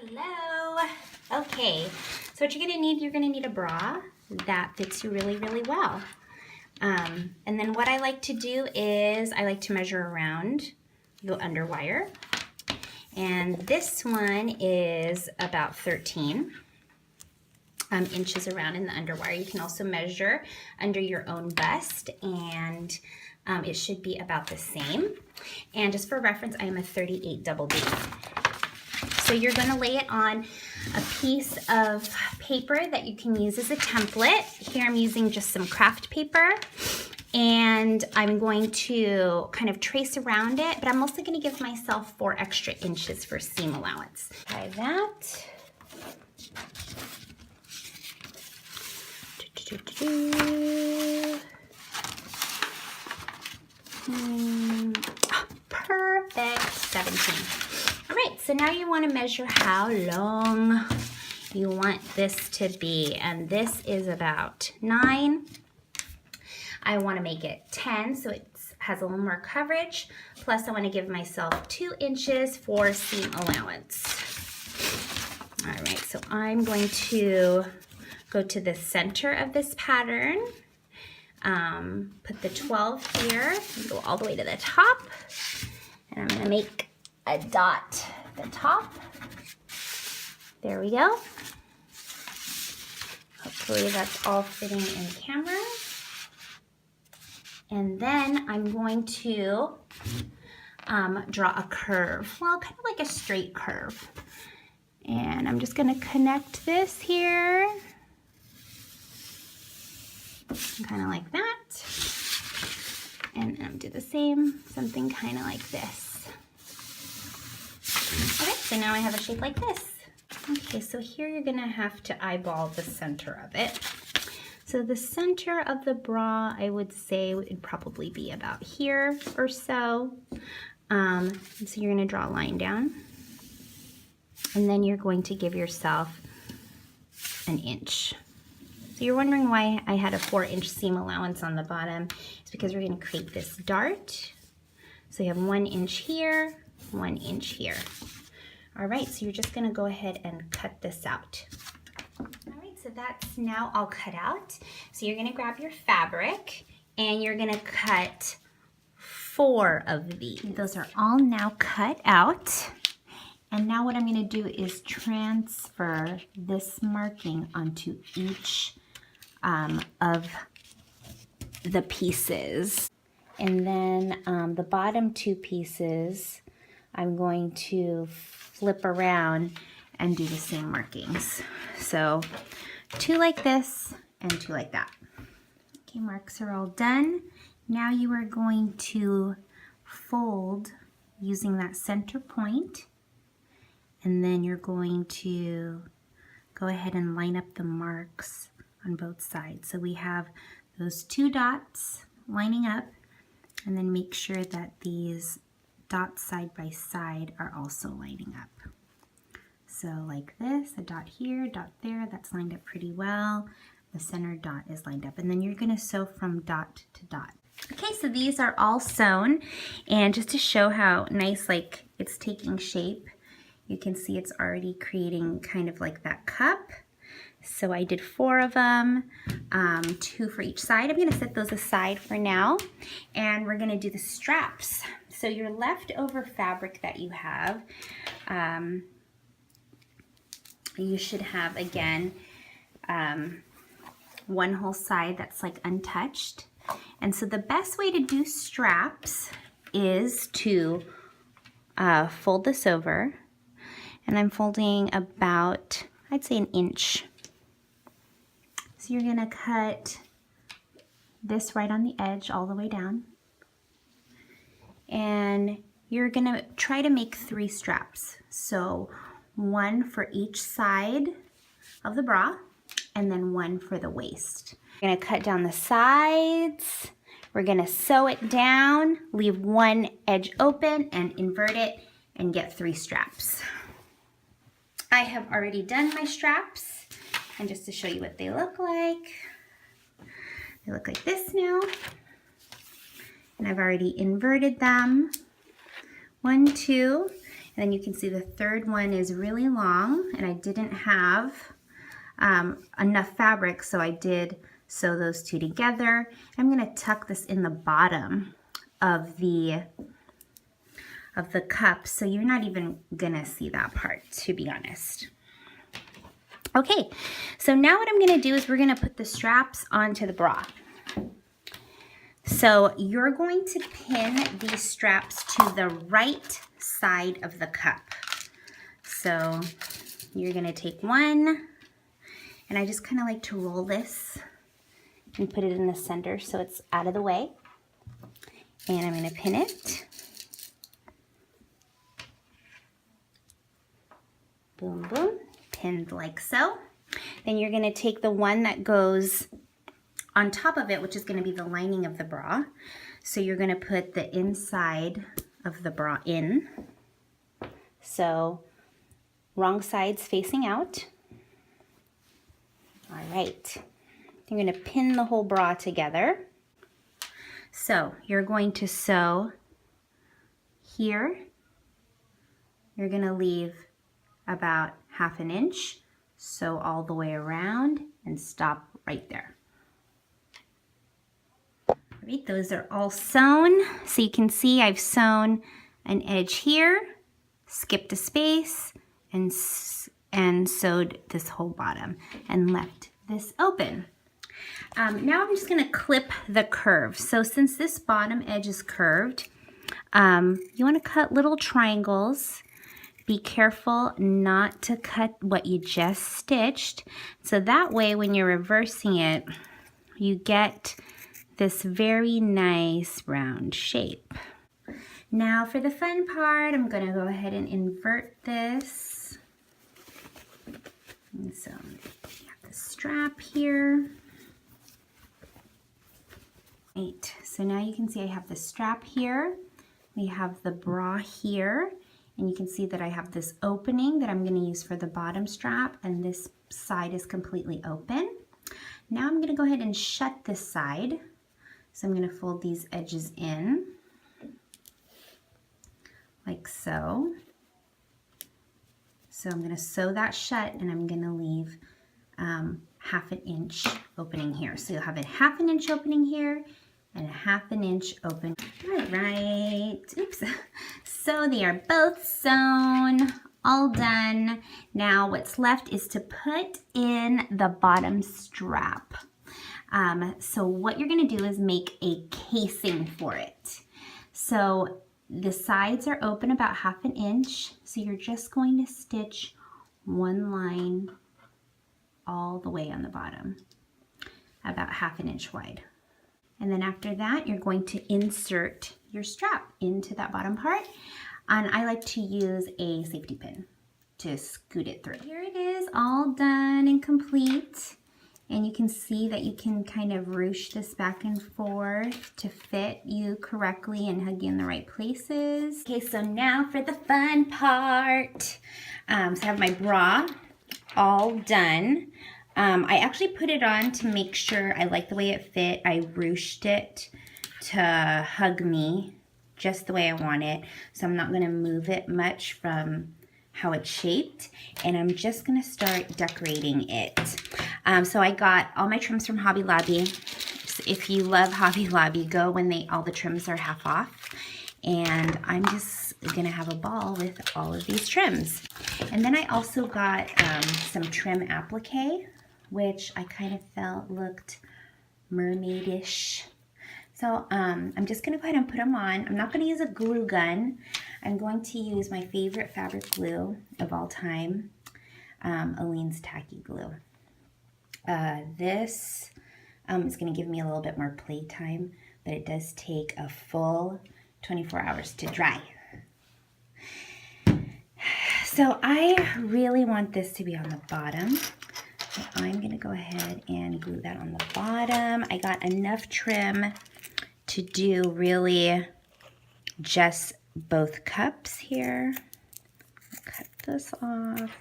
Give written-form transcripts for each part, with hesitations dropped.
Hello. Okay, so what you're gonna need a bra that fits you really, really well. And then what I like to do is I like to measure around the underwire. And this one is about 13 inches around in the underwire. You can also measure under your own bust, and it should be about the same. And just for reference, I am a 38 double D. So you're going to lay it on a piece of paper that you can use as a template. Here I'm using just some craft paper, and I'm going to kind of trace around it, but I'm mostly going to give myself 4 extra inches for seam allowance. Try that. Perfect, 17. All right, so now you want to measure how long you want this to be, and this is about 9. I want to make it 10 so it has a little more coverage, plus I want to give myself 2 inches for seam allowance. All right, so I'm going to go to the center of this pattern, put the 12 here, and go all the way to the top, and I'm going to make a dot at the top. There we go. Hopefully that's all fitting in camera. And then I'm going to draw a curve. Well, kind of like a straight curve. And I'm just going to connect this here. Kind of like that. And do the same, something kind of like this. Okay, so now I have a shape like this. Okay, so here you're gonna have to eyeball the center of it. So the center of the bra, I would say, would probably be about here or so. So you're gonna draw a line down. And then you're going to give yourself an inch. So you're wondering why I had a 4-inch seam allowance on the bottom. It's because we're gonna create this dart. So you have 1 inch here, 1 inch here. All right, so you're just gonna go ahead and cut this out. All right, so that's now all cut out. So you're gonna grab your fabric and you're gonna cut 4 of these. Those are all now cut out. And now what I'm gonna do is transfer this marking onto each of the pieces. And then the bottom 2 pieces, I'm going to flip around and do the same markings. So 2 like this and 2 like that. Okay, marks are all done. Now you are going to fold using that center point, and then you're going to go ahead and line up the marks on both sides. So we have those 2 dots lining up, and then make sure that these dots side by side are also lining up. So like this, a dot here, dot there, that's lined up pretty well. The center dot is lined up, and then you're gonna sew from dot to dot. Okay, so these are all sewn, and just to show how nice, like, it's taking shape, you can see it's already creating kind of like that cup. So I did 4 of them, 2 for each side. I'm gonna set those aside for now, and we're gonna do the straps. So your leftover fabric that you have, you should have, again, 1 whole side that's like untouched. And so the best way to do straps is to fold this over, and I'm folding about, I'd say, 1 inch. So you're gonna cut this right on the edge all the way down. And you're gonna try to make 3 straps. So 1 for each side of the bra, and then 1 for the waist. You're gonna cut down the sides. We're gonna sew it down, leave 1 edge open and invert it and get 3 straps. I have already done my straps, and just to show you what they look like this now. And I've already inverted them. 1, 2, And then you can see the third one is really long, and I didn't have enough fabric, so I did sew those two together. I'm gonna tuck this in the bottom of the cup, so you're not even gonna see that part, to be honest. Okay, so now what I'm gonna do is we're gonna put the straps onto the bra. So you're going to pin these straps to the right side of the cup. So you're gonna take one, and I just kind of like to roll this and put it in the center so it's out of the way. And I'm gonna pin it. Boom, boom, pinned like so. Then you're gonna take the one that goes on top of it, which is gonna be the lining of the bra. So you're gonna put the inside of the bra in. So wrong sides facing out. All right, you're gonna pin the whole bra together. So you're going to sew here. You're gonna leave about 1/2 inch, sew all the way around and stop right there. All right, those are all sewn. So you can see I've sewn an edge here, skipped a space, and sewed this whole bottom and left this open. Now I'm just gonna clip the curve. So since this bottom edge is curved, you wanna cut little triangles. Be careful not to cut what you just stitched. So that way when you're reversing it, you get this very nice round shape. Now for the fun part, I'm gonna go ahead and invert this. And so we have the strap here. Right, so now you can see I have the strap here. We have the bra here. And you can see that I have this opening that I'm gonna use for the bottom strap, and this side is completely open. Now I'm gonna go ahead and shut this side. So I'm gonna fold these edges in, like so. So I'm gonna sew that shut, and I'm gonna leave 1/2 inch opening here. So you'll have a 1/2 inch opening here, and a 1/2 inch open. All right, oops. So they are both sewn, all done. Now what's left is to put in the bottom strap. So what you're gonna do is make a casing for it. So the sides are open about 1/2 inch. So you're just going to stitch one line all the way on the bottom, about 1/2 inch wide. And then after that, you're going to insert your strap into that bottom part. And I like to use a safety pin to scoot it through. Here it is, all done and complete. And you can see that you can kind of ruche this back and forth to fit you correctly and hug you in the right places. Okay, so now for the fun part. So I have my bra all done. I actually put it on to make sure I like the way it fit. I ruched it to hug me just the way I want it. So I'm not gonna move it much from how it's shaped. And I'm just gonna start decorating it. So I got all my trims from Hobby Lobby. So if you love Hobby Lobby, go when all the trims are half off. And I'm just gonna have a ball with all of these trims. And then I also got some trim applique, which I kind of felt looked mermaid-ish. So I'm just gonna go ahead and put them on. I'm not gonna use a glue gun. I'm going to use my favorite fabric glue of all time, Aleene's Tacky Glue. This is gonna give me a little bit more playtime, but it does take a full 24 hours to dry. So I really want this to be on the bottom. So I'm gonna go ahead and glue that on the bottom. I got enough trim to do really just both cups here. Cut this off.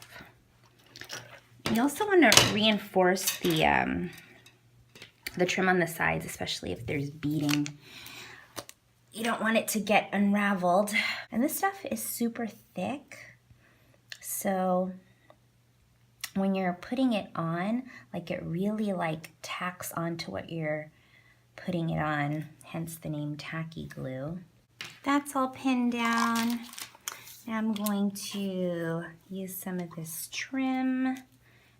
You also want to reinforce the trim on the sides, especially if there's beading. you don't want it to get unraveled. And this stuff is super thick, so when you're putting it on, like it really like tacks onto what you're putting it on, hence the name tacky glue. That's all pinned down. Now I'm going to use some of this trim.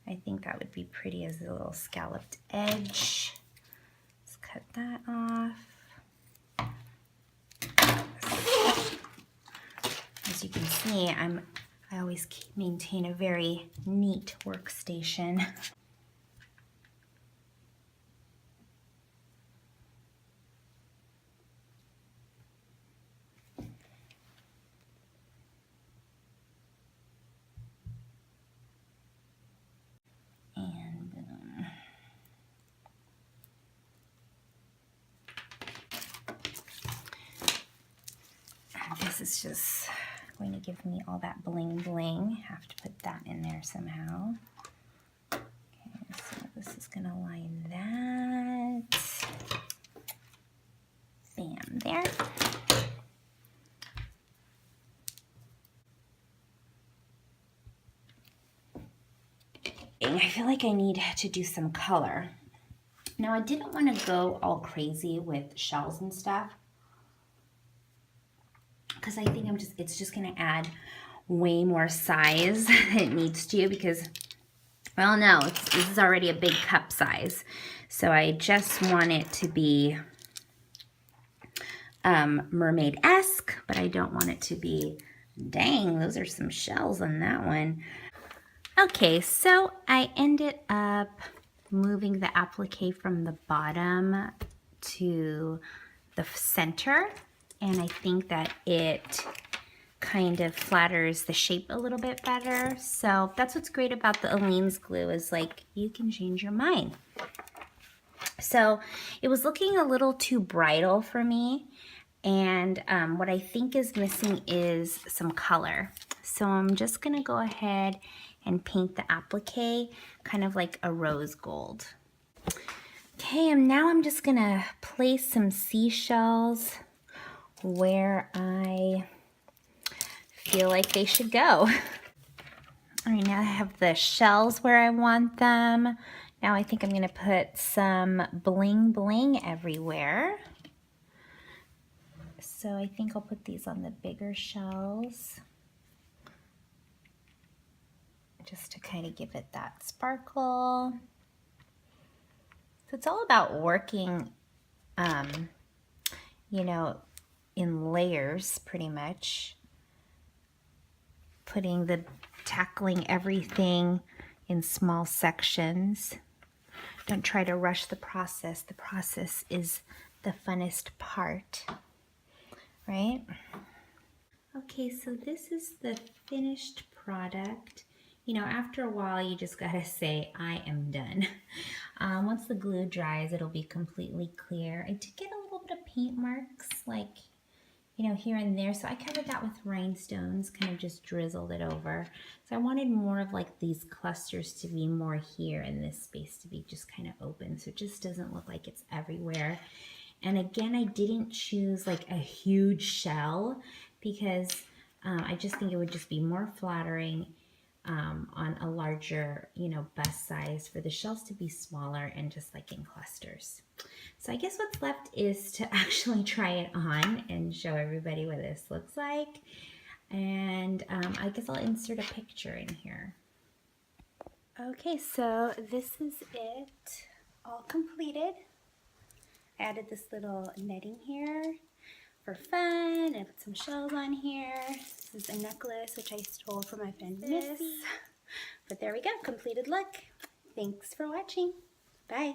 I think that would be pretty as a little scalloped edge. Let's cut that off. As you can see, I always maintain a very neat workstation. And boom. And this is just going to give me all that bling bling. Have to put that in there somehow. Okay, so this is gonna line that. Bam, there. I feel like I need to do some color. Now I didn't want to go all crazy with shells and stuff, because I think it's just gonna add way more size than it needs to, because, well, no, this is already a big cup size. So I just want it to be mermaid-esque, but I don't want it to be, dang, those are some shells on that one. Okay, so I ended up moving the applique from the bottom to the center, and I think that it kind of flatters the shape a little bit better. So that's what's great about the Aleene's glue, is like you can change your mind. So it was looking a little too bridal for me, and what I think is missing is some color. So I'm just gonna go ahead and paint the applique kind of like a rose gold. Okay, and now I'm just gonna place some seashells where I feel like they should go. All right, now I have the shells where I want them. Now I think I'm gonna put some bling bling everywhere. So I think I'll put these on the bigger shells, just to kind of give it that sparkle. So it's all about working, you know, in layers pretty much. Tackling everything in small sections. Don't try to rush the process. The process is the funnest part, right? Okay, so this is the finished product. You know, after a while, you just gotta say, I am done. Once the glue dries, it'll be completely clear. I did get a little bit of paint marks, like, you know, here and there. So I covered that with rhinestones, kind of just drizzled it over. So I wanted more of like these clusters to be more here and this space to be just kind of open. So it just doesn't look like it's everywhere. And again, I didn't choose like a huge shell, because I just think it would just be more flattering on a larger, you know, bust size, for the shells to be smaller and just like in clusters. So I guess what's left is to actually try it on and show everybody what this looks like. And I guess I'll insert a picture in here. Okay, so this is it, all completed. I added this little netting here for fun, and I put some shells on here. This is a necklace which I stole from my friend Missy. But there we go, completed look. Thanks for watching. Bye.